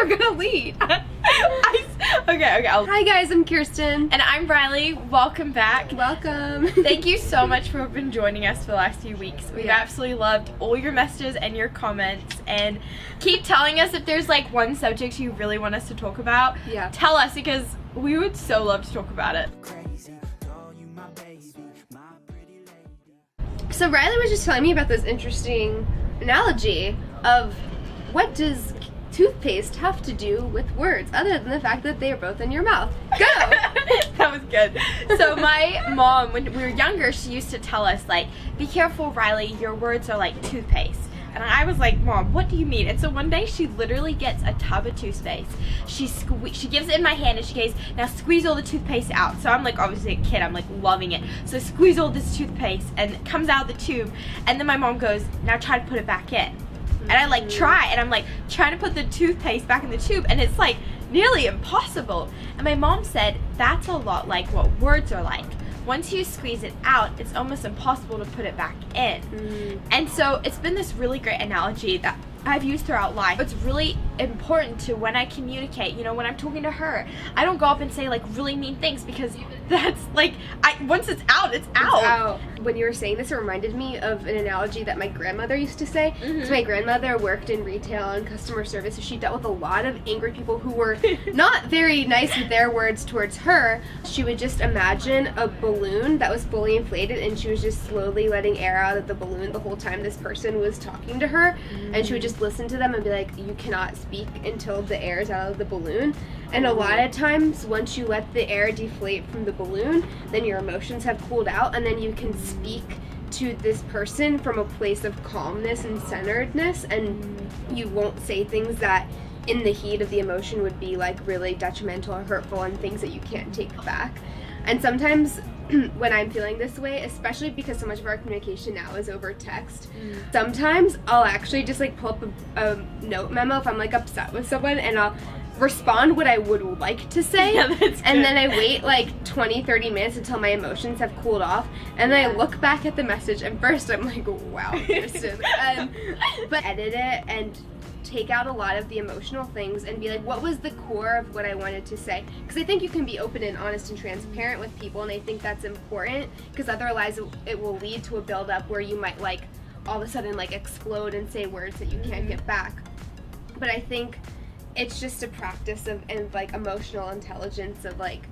were gonna lead. Okay. Hi guys, I'm Kirsten. And I'm Riley. Welcome back. Welcome. Thank you so much for been joining us for the last few weeks. We've absolutely loved all your messages and your comments. And keep telling us if there's like one subject you really want us to talk about. Yeah. Tell us because we would so love to talk about it. So Riley was just telling me about this interesting analogy of what does toothpaste have to do with words other than the fact that they are both in your mouth. Go! That was good. So my mom, when we were younger, she used to tell us like, be careful, Riley, your words are like toothpaste. And I was like, Mom, what do you mean? And so one day she literally gets a tub of toothpaste. She gives it in my hand and she goes, now squeeze all the toothpaste out. So I'm like, obviously a kid, I'm like loving it. So I squeeze all this toothpaste and it comes out of the tube. And then my mom goes, now try to put it back in. And I like try, and I'm like trying to put the toothpaste back in the tube, and it's like nearly impossible. And my mom said that's a lot like what words are like. Once you squeeze it out, it's almost impossible to put it back in. And so it's been this really great analogy that I've used throughout life. It's really important to when I communicate, you know, when I'm talking to her, I don't go up and say like really mean things because that's like, once it's out, it's out. When you were saying this, it reminded me of an analogy that my grandmother used to say. So my grandmother worked in retail and customer service, so she dealt with a lot of angry people who were not very nice with their words towards her. She would just imagine a balloon that was fully inflated, and she was just slowly letting air out of the balloon the whole time this person was talking to her, and she would just listen to them and be like, you cannot speak until the air is out of the balloon. And a lot of times, once you let the air deflate from the balloon, then your emotions have cooled out, and then you can speak to this person from a place of calmness and centeredness, and you won't say things that in the heat of the emotion would be like really detrimental or hurtful and things that you can't take back. And sometimes when I'm feeling this way, especially because so much of our communication now is over text, sometimes I'll actually just like pull up a note memo if I'm like upset with someone, and I'll respond what I would like to say, and then I wait like 20-30 minutes until my emotions have cooled off, and then I look back at the message, and first I'm like, wow, Kirsten. But edit it and take out a lot of the emotional things and be like, what was the core of what I wanted to say? Because I think you can be open and honest and transparent with people, and I think that's important, because otherwise it will lead to a buildup where you might like all of a sudden like explode and say words that you can't get back. But I think it's just a practice of and like emotional intelligence of like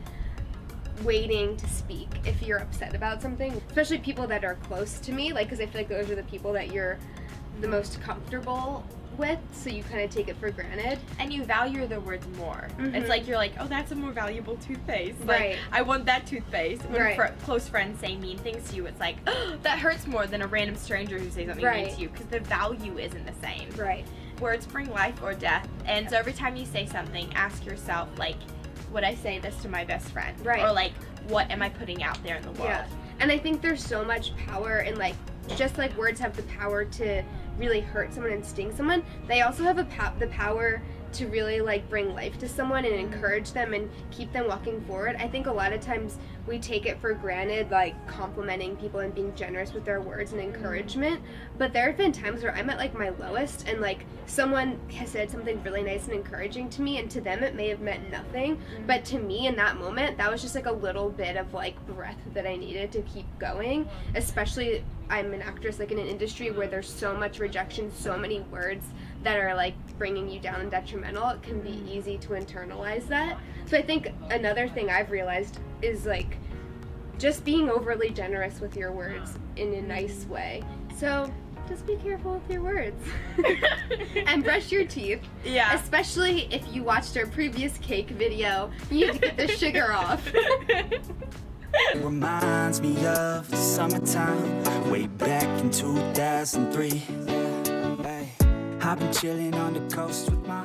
waiting to speak if you're upset about something, especially people that are close to me, like, because I feel like those are the people that you're the most comfortable with, so you kind of take it for granted and you value the words more. It's like you're like, oh, that's a more valuable toothpaste, like, right? I want that toothpaste. When close friends say mean things to you, it's like, oh, that hurts more than a random stranger who says something mean to you, because the value isn't the same. Words bring life or death, and so every time you say something, ask yourself, like, would I say this to my best friend? Or like, what am I putting out there in the world? And I think there's so much power in, like, just like words have the power to really hurt someone and sting someone, they also have the power to really like bring life to someone and encourage them and keep them walking forward. I think a lot of times we take it for granted, like complimenting people and being generous with their words and encouragement, but there have been times where I'm at like my lowest and like someone has said something really nice and encouraging to me, and to them it may have meant nothing, but to me in that moment that was just like a little bit of like breath that I needed to keep going. Especially I'm an actress, like in an industry where there's so much rejection, so many words that are like bringing you down and detrimental, it can be easy to internalize that. So I think another thing I've realized is like just being overly generous with your words in a nice way. So just be careful with your words. And brush your teeth. Especially if you watched our previous cake video, you need to get the sugar off. Reminds me of the summertime, way back in 2003. Hey, I've been chilling on the coast with my